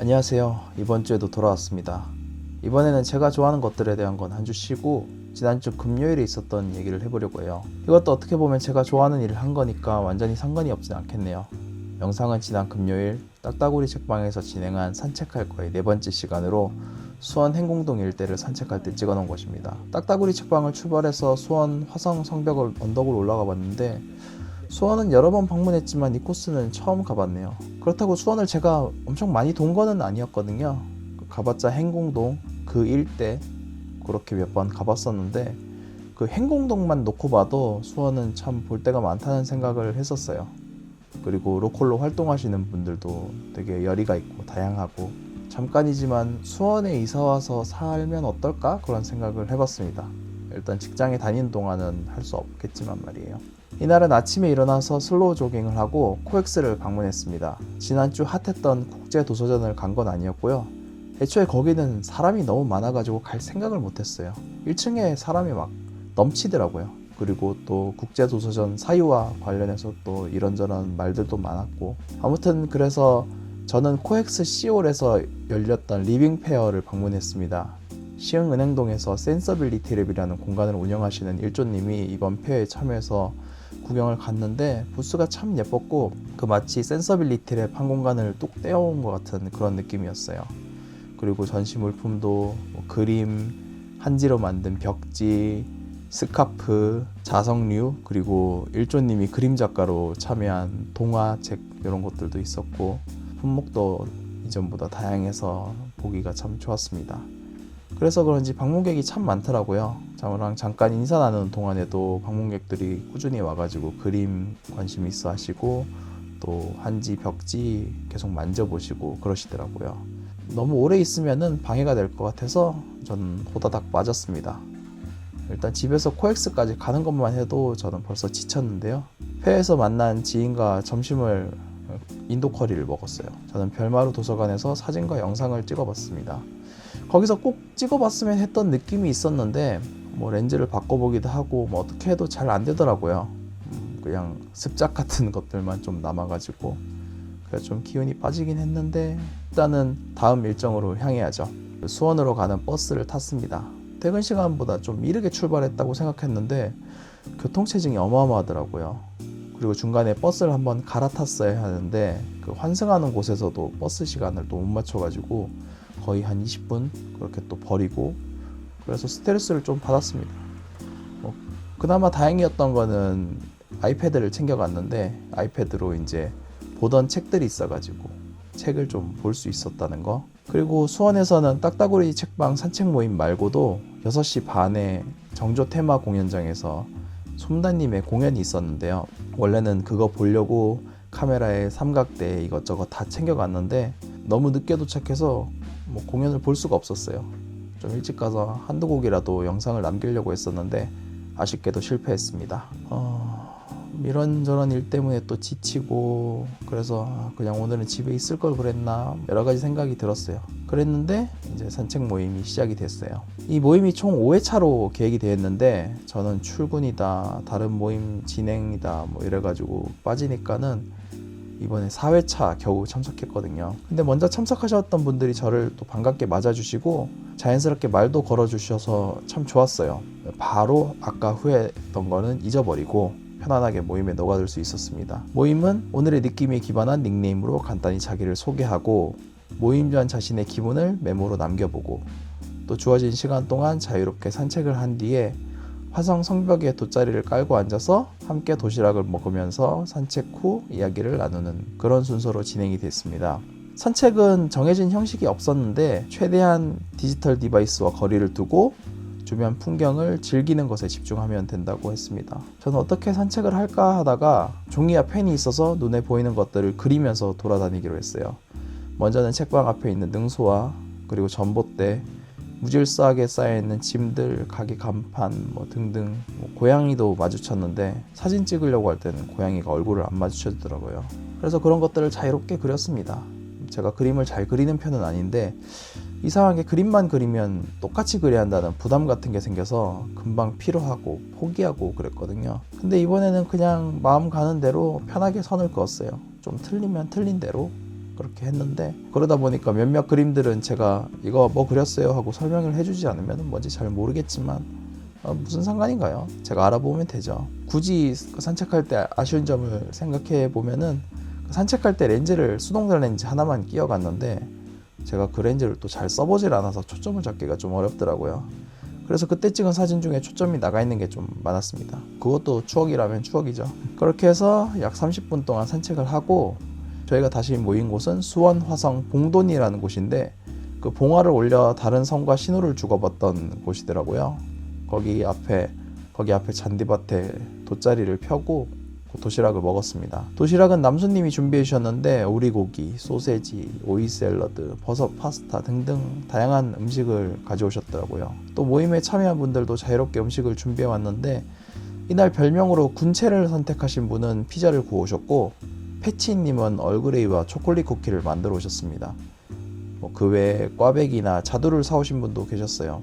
안녕하세요. 이번 주에도 돌아왔습니다. 이번에는 제가 좋아하는 것들에 대한 건 한 주 쉬고 지난주 금요일에 있었던 얘기를 해보려고 해요. 이것도 어떻게 보면 제가 좋아하는 일을 한 거니까 완전히 상관이 없진 않겠네요. 영상은 지난 금요일 딱따구리 책방에서 진행한 산책할 거의 네 번째 시간으로 수원 행궁동 일대를 산책할 때 찍어놓은 것입니다. 딱따구리 책방을 출발해서 수원 화성 성벽을 언덕으로 올라가 봤는데 수원은 여러 번 방문했지만 이 코스는 처음 가봤네요. 그렇다고 수원을 제가 엄청 많이 돈 거는 아니었거든요. 가봤자 행궁동 그 일대 그렇게 몇 번 가봤었는데 그 행궁동만 놓고 봐도 수원은 참 볼 데가 많다는 생각을 했었어요. 그리고 로컬로 활동하시는 분들도 되게 열의가 있고 다양하고 잠깐이지만 수원에 이사와서 살면 어떨까? 그런 생각을 해봤습니다. 일단 직장에 다니는 동안은 할 수 없겠지만 말이에요. 이날은 아침에 일어나서 슬로우 조깅을 하고 코엑스를 방문했습니다. 지난주 핫했던 국제도서전을 간 건 아니었고요. 애초에 거기는 사람이 너무 많아가지고 갈 생각을 못했어요. 1층에 사람이 막 넘치더라고요. 그리고 또 국제도서전 사유와 관련해서 또 이런저런 말들도 많았고 아무튼 그래서 저는 코엑스 시올에서 열렸던 리빙페어를 방문했습니다. 시흥은행동에서 센서빌리티 랩이라는 공간을 운영하시는 일조님이 이번 페어에 참여해서 구경을 갔는데 부스가 참 예뻤고 그 마치 센서빌리티 랩 한 공간을 뚝 떼어온 것 같은 그런 느낌이었어요. 그리고 전시 물품도 뭐 그림, 한지로 만든 벽지, 스카프, 자석류, 그리고 일조님이 그림 작가로 참여한 동화책 이런 것들도 있었고 품목도 이전보다 다양해서 보기가 참 좋았습니다. 그래서 그런지 방문객이 참 많더라고요. 저랑 잠깐 인사 나누는 동안에도 방문객들이 꾸준히 와가지고 그림 관심 있어 하시고 또 한지 벽지 계속 만져보시고 그러시더라고요. 너무 오래 있으면은 방해가 될 것 같아서 저는 호다닥 빠졌습니다. 일단 집에서 코엑스까지 가는 것만 해도 저는 벌써 지쳤는데요. 회에서 만난 지인과 점심을 인도 커리를 먹었어요. 저는 별마루 도서관에서 사진과 영상을 찍어봤습니다. 거기서 꼭 찍어봤으면 했던 느낌이 있었는데 뭐 렌즈를 바꿔보기도 하고 뭐 어떻게 해도 잘 안 되더라고요. 그냥 습작 같은 것들만 좀 남아가지고 그래서 좀 기운이 빠지긴 했는데 일단은 다음 일정으로 향해야죠. 수원으로 가는 버스를 탔습니다. 퇴근 시간보다 좀 이르게 출발했다고 생각했는데 교통체증이 어마어마하더라고요. 그리고 중간에 버스를 한번 갈아탔어야 하는데 그 환승하는 곳에서도 버스 시간을 또 못 맞춰가지고 거의 한 20분 그렇게 또 버리고 그래서 스트레스를 좀 받았습니다. 그나마 다행이었던 거는 아이패드를 챙겨갔는데 아이패드로 이제 보던 책들이 있어가지고 책을 좀 볼 수 있었다는 거. 그리고 수원에서는 딱따구리 책방 산책 모임 말고도 6시 반에 정조 테마 공연장에서 솜다님의 공연이 있었는데요. 원래는 그거 보려고 카메라에 삼각대 이것저것 다 챙겨갔는데 너무 늦게 도착해서 뭐 공연을 볼 수가 없었어요. 좀 일찍 가서 한두 곡이라도 영상을 남기려고 했었는데 아쉽게도 실패했습니다. 이런저런 일 때문에 또 지치고 그래서 그냥 오늘은 집에 있을 걸 그랬나 여러 가지 생각이 들었어요. 그랬는데 이제 산책 모임이 시작이 됐어요. 이 모임이 총 5회차로 계획이 되었는데 저는 출근이다 다른 모임 진행이다 뭐 이래가지고 빠지니까는 이번에 4회차 겨우 참석했거든요. 근데 먼저 참석하셨던 분들이 저를 또 반갑게 맞아주시고 자연스럽게 말도 걸어주셔서 참 좋았어요. 바로 아까 후회했던 거는 잊어버리고 편안하게 모임에 녹아들 수 있었습니다. 모임은 오늘의 느낌에 기반한 닉네임으로 간단히 자기를 소개하고 모임 전 자신의 기분을 메모로 남겨보고 또 주어진 시간 동안 자유롭게 산책을 한 뒤에 화성 성벽에 돗자리를 깔고 앉아서 함께 도시락을 먹으면서 산책 후 이야기를 나누는 그런 순서로 진행이 됐습니다. 산책은 정해진 형식이 없었는데 최대한 디지털 디바이스와 거리를 두고 주변 풍경을 즐기는 것에 집중하면 된다고 했습니다. 저는 어떻게 산책을 할까 하다가 종이와 펜이 있어서 눈에 보이는 것들을 그리면서 돌아다니기로 했어요. 먼저는 책방 앞에 있는 능소와 그리고 전봇대, 무질서하게 쌓여있는 짐들, 가게 간판 뭐 등등 고양이도 마주쳤는데 사진 찍으려고 할 때는 고양이가 얼굴을 안 마주쳐주더라고요. 그래서 그런 것들을 자유롭게 그렸습니다. 제가 그림을 잘 그리는 편은 아닌데 이상하게 그림만 그리면 똑같이 그려야 한다는 부담 같은 게 생겨서 금방 피로하고 포기하고 그랬거든요. 근데 이번에는 그냥 마음 가는 대로 편하게 선을 그었어요. 좀 틀리면 틀린 대로 그렇게 했는데, 그러다 보니까 몇몇 그림들은 제가 이거 뭐 그렸어요 하고 설명을 해주지 않으면 뭔지 잘 모르겠지만 무슨 상관인가요? 제가 알아보면 되죠. 굳이 산책할 때 아쉬운 점을 생각해 보면은, 산책할 때 렌즈를 수동달 렌즈 하나만 끼워갔는데 제가 그 렌즈를 또 잘 써보질 않아서 초점을 잡기가 좀 어렵더라고요. 그래서 그때 찍은 사진 중에 초점이 나가 있는 게 좀 많았습니다. 그것도 추억이라면 추억이죠. 그렇게 해서 약 30분 동안 산책을 하고 저희가 다시 모인 곳은 수원 화성 봉돈이라는 곳인데, 그 봉화를 올려 다른 성과 신호를 주고받던 곳이더라고요. 거기 앞에 잔디밭에 돗자리를 펴고 도시락을 먹었습니다. 도시락은 남수님이 준비해 주셨는데 오리고기, 소세지, 오이 샐러드, 버섯 파스타 등등 다양한 음식을 가져오셨더라고요. 또 모임에 참여한 분들도 자유롭게 음식을 준비해 왔는데, 이날 별명으로 군채를 선택하신 분은 피자를 구워오셨고, 패치님은 얼그레이와 초콜릿 쿠키를 만들어 오셨습니다. 그 외에 꽈배기나 자두를 사오신 분도 계셨어요.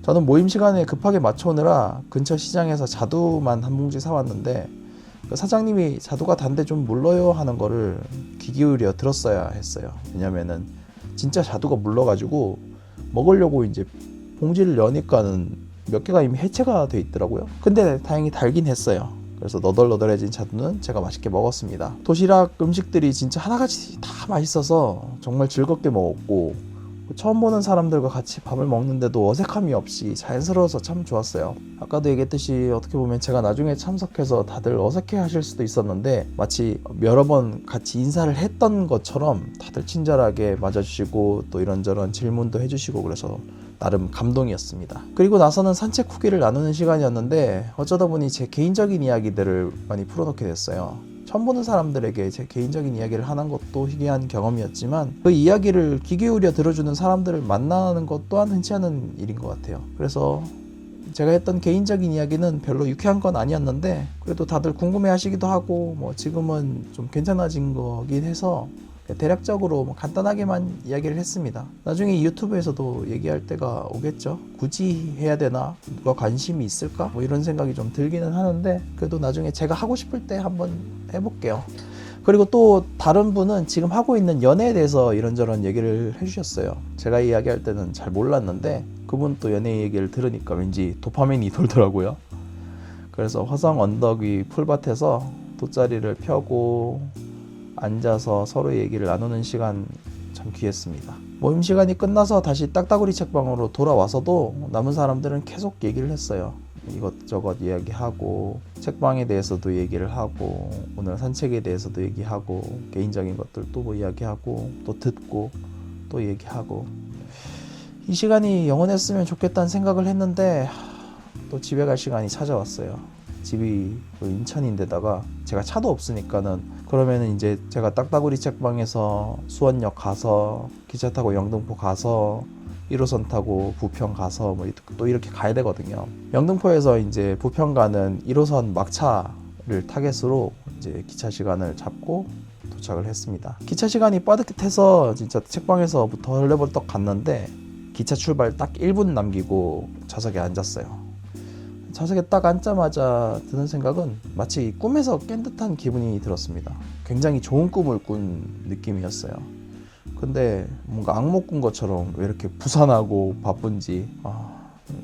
저는 모임 시간에 급하게 맞춰오느라 근처 시장에서 자두만 한 봉지 사왔는데, 사장님이 자두가 단데 좀 물러요 하는 거를 귀 기울여 들었어야 했어요. 왜냐면은 진짜 자두가 물러가지고 먹으려고 이제 봉지를 여니까는 몇 개가 이미 해체가 돼 있더라고요. 근데 다행히 달긴 했어요. 그래서 너덜너덜해진 자두는 제가 맛있게 먹었습니다. 도시락 음식들이 진짜 하나같이 다 맛있어서 정말 즐겁게 먹었고, 처음 보는 사람들과 같이 밥을 먹는데도 어색함이 없이 자연스러워서 참 좋았어요. 아까도 얘기했듯이 어떻게 보면 제가 나중에 참석해서 다들 어색해 하실 수도 있었는데, 마치 여러 번 같이 인사를 했던 것처럼 다들 친절하게 맞아주시고 또 이런저런 질문도 해주시고, 그래서 나름 감동이었습니다. 그리고 나서는 산책 후기를 나누는 시간이었는데, 어쩌다 보니 제 개인적인 이야기들을 많이 풀어놓게 됐어요. 처음 보는 사람들에게 제 개인적인 이야기를 하는 것도 희귀한 경험이었지만, 그 이야기를 귀 기울여 들어주는 사람들을 만나는 것 또한 흔치 않은 일인 것 같아요. 그래서 제가 했던 개인적인 이야기는 별로 유쾌한 건 아니었는데, 그래도 다들 궁금해 하시기도 하고 지금은 좀 괜찮아진 거긴 해서 대략적으로 간단하게만 이야기를 했습니다. 나중에 유튜브에서도 얘기할 때가 오겠죠. 굳이 해야 되나? 누가 관심이 있을까? 이런 생각이 좀 들기는 하는데, 그래도 나중에 제가 하고 싶을 때 한번 해볼게요. 그리고 또 다른 분은 지금 하고 있는 연애에 대해서 이런저런 얘기를 해주셨어요. 제가 이야기할 때는 잘 몰랐는데 그분 또 연애 얘기를 들으니까 왠지 도파민이 돌더라고요. 그래서 화성 언덕 위 풀밭에서 돗자리를 펴고 앉아서 서로 얘기를 나누는 시간 참 귀했습니다. 모임 시간이 끝나서 다시 딱따구리 책방으로 돌아와서도 남은 사람들은 계속 얘기를 했어요. 이것저것 이야기하고, 책방에 대해서도 얘기를 하고, 오늘 산책에 대해서도 얘기하고, 개인적인 것들도 이야기하고, 또 듣고, 또 얘기하고. 이 시간이 영원했으면 좋겠다는 생각을 했는데 또 집에 갈 시간이 찾아왔어요. 집이 인천인데다가 제가 차도 없으니까는, 그러면은 이제 제가 딱따구리 책방에서 수원역 가서 기차 타고 영등포 가서 1호선 타고 부평 가서 또 이렇게 가야 되거든요. 영등포에서 이제 부평 가는 1호선 막차를 타겟으로 이제 기차 시간을 잡고 도착을 했습니다. 기차 시간이 빠듯해서 진짜 책방에서부터 헐레벌떡 갔는데, 기차 출발 딱 1분 남기고 좌석에 앉았어요. 좌석에 딱 앉자마자 드는 생각은 마치 꿈에서 깬 듯한 기분이 들었습니다. 굉장히 좋은 꿈을 꾼 느낌이었어요. 근데 뭔가 악몽 꾼 것처럼 왜 이렇게 부산하고 바쁜지,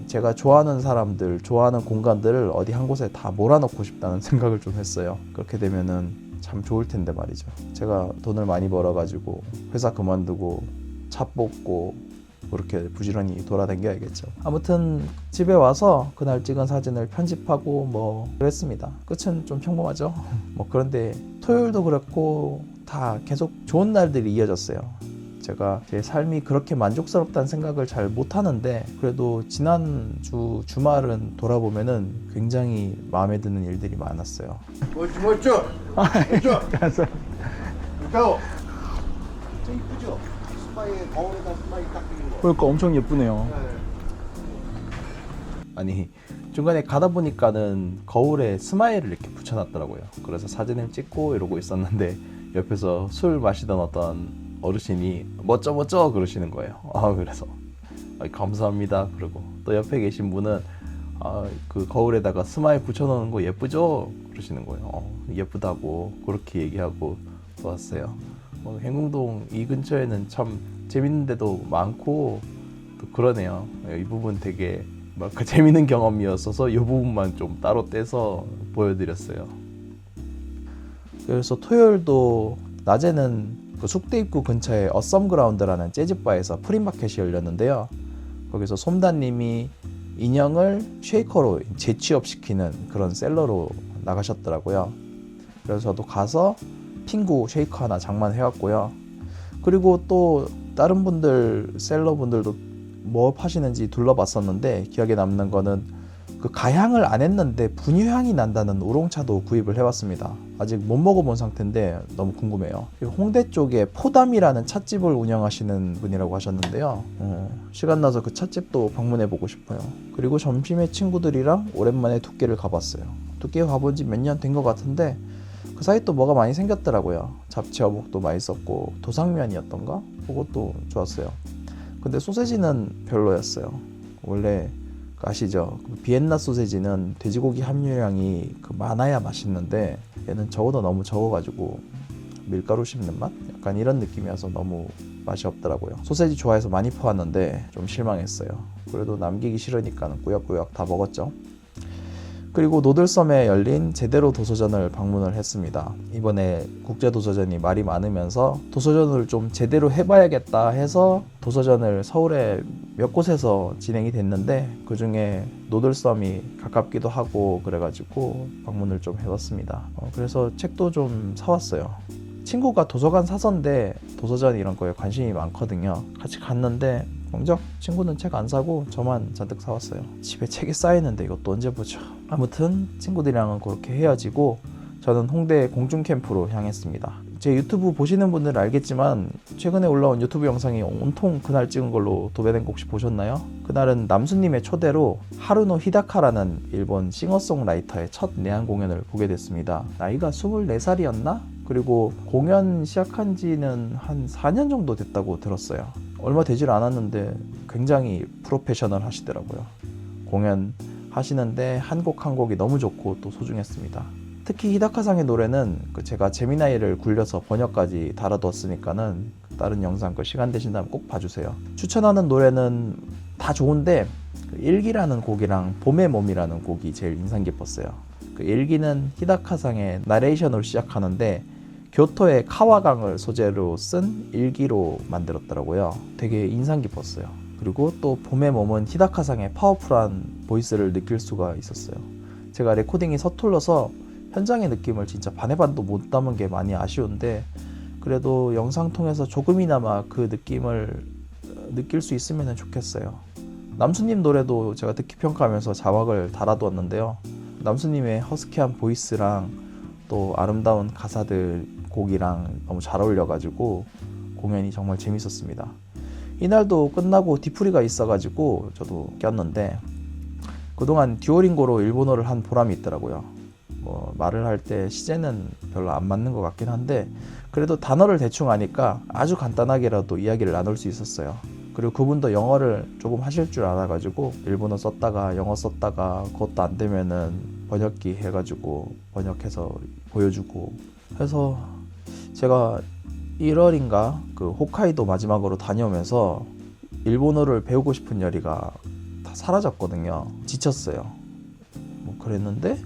제가 좋아하는 사람들, 좋아하는 공간들을 어디 한 곳에 다 몰아넣고 싶다는 생각을 좀 했어요. 그렇게 되면은 참 좋을 텐데 말이죠. 제가 돈을 많이 벌어가지고 회사 그만두고 차 뽑고 그렇게 부지런히 돌아다녀야겠죠. 아무튼 집에 와서 그날 찍은 사진을 편집하고 그랬습니다. 끝은 좀 평범하죠. 그런데 토요일도 그렇고 다 계속 좋은 날들이 이어졌어요. 제가 제 삶이 그렇게 만족스럽다는 생각을 잘 못하는데, 그래도 지난주 주말은 돌아보면은 굉장히 마음에 드는 일들이 많았어요. 멋져. 가서 가오. 저 이쁘죠? 스파이 거울에다 스파이 딱 그린 거. 그러니까 엄청 예쁘네요. 아니, 중간에 가다 보니까는 거울에 스마일을 이렇게 붙여놨더라고요. 그래서 사진을 찍고 이러고 있었는데 옆에서 술 마시던 어떤 어르신이 멋져 그러시는 거예요. 그래서 감사합니다 그러고, 또 옆에 계신 분은 그 거울에다가 스마일 붙여놓는 거 예쁘죠? 그러시는 거예요. 예쁘다고 그렇게 얘기하고 왔어요. 행궁동 이 근처에는 참 재밌는 데도 많고 또 그러네요. 이 부분 되게 그 재밌는 경험이었어서 이 부분만 좀 따로 떼서 보여드렸어요. 그래서 토요일도 낮에는 그 숙대 입구 근처에 어썸그라운드라는 재즈바에서 프리마켓이 열렸는데요. 거기서 솜다님이 인형을 쉐이커로 재취업시키는 그런 셀러로 나가셨더라고요. 그래서 저도 가서 핑구 쉐이커 하나 장만해왔고요. 그리고 또 다른 분들 셀러분들도 뭐 파시는지 둘러봤었는데 기억에 남는 거는 그 가향을 안 했는데 분유향이 난다는 우롱차도 구입을 해왔습니다. 아직 못 먹어본 상태인데 너무 궁금해요. 홍대 쪽에 포담이라는 찻집을 운영하시는 분이라고 하셨는데요. 시간 나서 그 찻집도 방문해보고 싶어요. 그리고 점심에 친구들이랑 오랜만에 두께를 가봤어요. 두께 가본 지 몇 년 된 것 같은데 그 사이 또 뭐가 많이 생겼더라고요. 잡채 어묵도 맛있었고 도상면이었던가? 그것도 좋았어요. 근데 소세지는 별로였어요. 원래 아시죠? 비엔나 소세지는 돼지고기 함유량이 많아야 맛있는데 얘는 적어도 너무 적어가지고 밀가루 씹는 맛? 약간 이런 느낌이어서 너무 맛이 없더라고요. 소세지 좋아해서 많이 퍼왔는데 좀 실망했어요. 그래도 남기기 싫으니까 꾸역꾸역 다 먹었죠. 그리고 노들섬에 열린 제대로 도서전을 방문을 했습니다. 이번에 국제도서전이 말이 많으면서 도서전을 좀 제대로 해봐야겠다 해서 도서전을 서울에 몇 곳에서 진행이 됐는데 그 중에 노들섬이 가깝기도 하고 그래가지고 방문을 좀 해봤습니다. 그래서 책도 좀 사왔어요. 친구가 도서관 사서인데 도서전 이런 거에 관심이 많거든요. 같이 갔는데 정작 친구는 책 안 사고 저만 잔뜩 사왔어요. 집에 책이 쌓이는데 이것도 언제 보죠. 아무튼 친구들이랑은 그렇게 헤어지고 저는 홍대 공중캠프로 향했습니다. 제 유튜브 보시는 분들은 알겠지만 최근에 올라온 유튜브 영상이 온통 그날 찍은 걸로 도배된 거 혹시 보셨나요? 그날은 남수님의 초대로 하루노 히다카라는 일본 싱어송라이터의 첫 내한 공연을 보게 됐습니다. 나이가 24살이었나? 그리고 공연 시작한 지는 한 4년 정도 됐다고 들었어요. 얼마 되질 않았는데 굉장히 프로페셔널 하시더라고요. 공연 하시는데 한 곡 한 곡이 너무 좋고 또 소중했습니다. 특히 히다카상의 노래는 제가 제미나이를 굴려서 번역까지 달아뒀으니까는 다른 영상 시간 되신다면 꼭 봐주세요. 추천하는 노래는 다 좋은데 일기라는 곡이랑 봄의 몸이라는 곡이 제일 인상 깊었어요. 그 일기는 히다카상의 나레이션으로 시작하는데 교토의 카와강을 소재로 쓴 일기로 만들었더라고요. 되게 인상 깊었어요. 그리고 또 봄의 몸은 히다카상의 파워풀한 보이스를 느낄 수가 있었어요. 제가 레코딩이 서툴러서 현장의 느낌을 진짜 반의 반도 못 담은 게 많이 아쉬운데 그래도 영상 통해서 조금이나마 그 느낌을 느낄 수 있으면 좋겠어요. 남수님 노래도 제가 듣기 평가하면서 자막을 달아두었는데요. 남수님의 허스키한 보이스랑 또 아름다운 가사들 곡이랑 너무 잘 어울려가지고 공연이 정말 재밌었습니다. 이날도 끝나고 뒤풀이가 있어가지고 저도 꼈는데 그동안 듀오링고로 일본어를 한 보람이 있더라고요. 말을 할 때 시제는 별로 안 맞는 것 같긴 한데 그래도 단어를 대충 아니까 아주 간단하게라도 이야기를 나눌 수 있었어요. 그리고 그분도 영어를 조금 하실 줄 알아가지고 일본어 썼다가 영어 썼다가 그것도 안 되면은 번역기 해가지고 번역해서 보여주고 해서 제가 1월인가 그 홋카이도 마지막으로 다녀오면서 일본어를 배우고 싶은 열의가 다 사라졌거든요. 지쳤어요. 그랬는데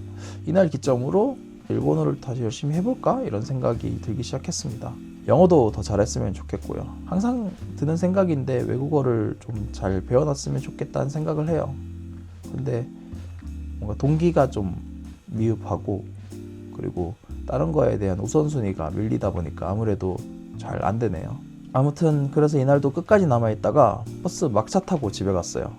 이날 기점으로 일본어를 다시 열심히 해볼까? 이런 생각이 들기 시작했습니다. 영어도 더 잘했으면 좋겠고요. 항상 드는 생각인데 외국어를 좀 잘 배워놨으면 좋겠다는 생각을 해요. 근데 뭔가 동기가 좀 미흡하고 그리고 다른 거에 대한 우선순위가 밀리다 보니까 아무래도 잘 안 되네요. 아무튼 그래서 이날도 끝까지 남아있다가 버스 막차 타고 집에 갔어요.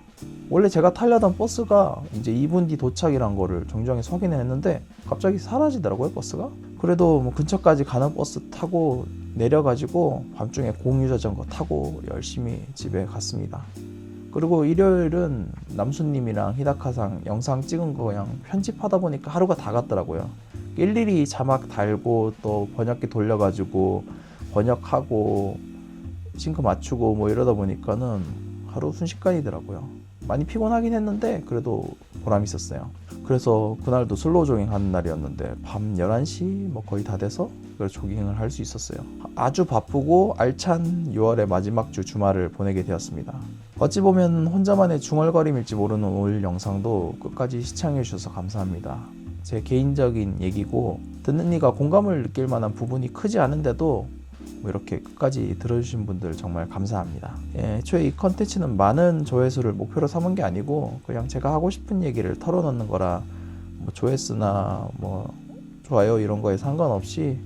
원래 제가 타려던 버스가 이제 2분 뒤 도착이란 거를 정정해서 확인했는데 갑자기 사라지더라고요, 버스가. 그래도 근처까지 가는 버스 타고 내려가지고 밤중에 공유자전거 타고 열심히 집에 갔습니다. 그리고 일요일은 남수님이랑 히다카상 영상 찍은 거 그냥 편집하다 보니까 하루가 다 갔더라고요. 일일이 자막 달고 또 번역기 돌려가지고 번역하고 싱크 맞추고 이러다 보니까는 하루 순식간이더라고요. 많이 피곤하긴 했는데 그래도 보람 있었어요. 그래서 그날도 슬로우 조깅 하는 날이었는데 밤 11시 거의 다 돼서 그래서 조깅을 할 수 있었어요. 아주 바쁘고 알찬 6월의 마지막 주 주말을 보내게 되었습니다. 어찌 보면 혼자만의 중얼거림일지 모르는 오늘 영상도 끝까지 시청해 주셔서 감사합니다. 제 개인적인 얘기고 듣는 이가 공감을 느낄 만한 부분이 크지 않은데도 뭐 이렇게 끝까지 들어주신 분들 정말 감사합니다. 애초에 이 컨텐츠는 많은 조회수를 목표로 삼은 게 아니고 그냥 제가 하고 싶은 얘기를 털어놓는 거라 뭐 조회수나 뭐 좋아요 이런 거에 상관없이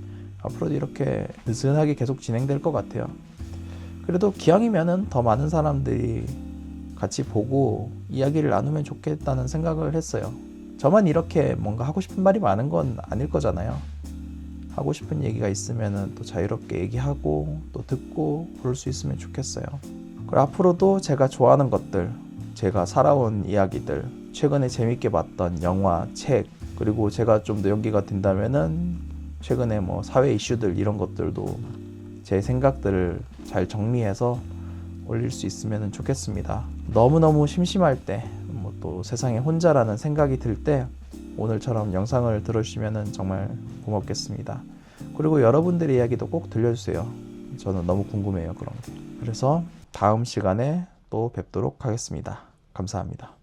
앞으로도 이렇게 느슨하게 계속 진행될 것 같아요. 그래도 기왕이면은 더 많은 사람들이 같이 보고 이야기를 나누면 좋겠다는 생각을 했어요. 저만 이렇게 뭔가 하고 싶은 말이 많은 건 아닐 거잖아요. 하고 싶은 얘기가 있으면은 또 자유롭게 얘기하고 또 듣고 그럴 수 있으면 좋겠어요. 그리고 앞으로도 제가 좋아하는 것들, 제가 살아온 이야기들, 최근에 재밌게 봤던 영화, 책, 그리고 제가 좀 더 용기가 된다면은 최근에 뭐 사회 이슈들 이런 것들도 제 생각들을 잘 정리해서 올릴 수 있으면 좋겠습니다. 너무너무 심심할 때, 뭐 또 세상에 혼자라는 생각이 들 때 오늘처럼 영상을 들어주시면 정말 고맙겠습니다. 그리고 여러분들의 이야기도 꼭 들려주세요. 저는 너무 궁금해요, 그런 게. 그래서 다음 시간에 또 뵙도록 하겠습니다. 감사합니다.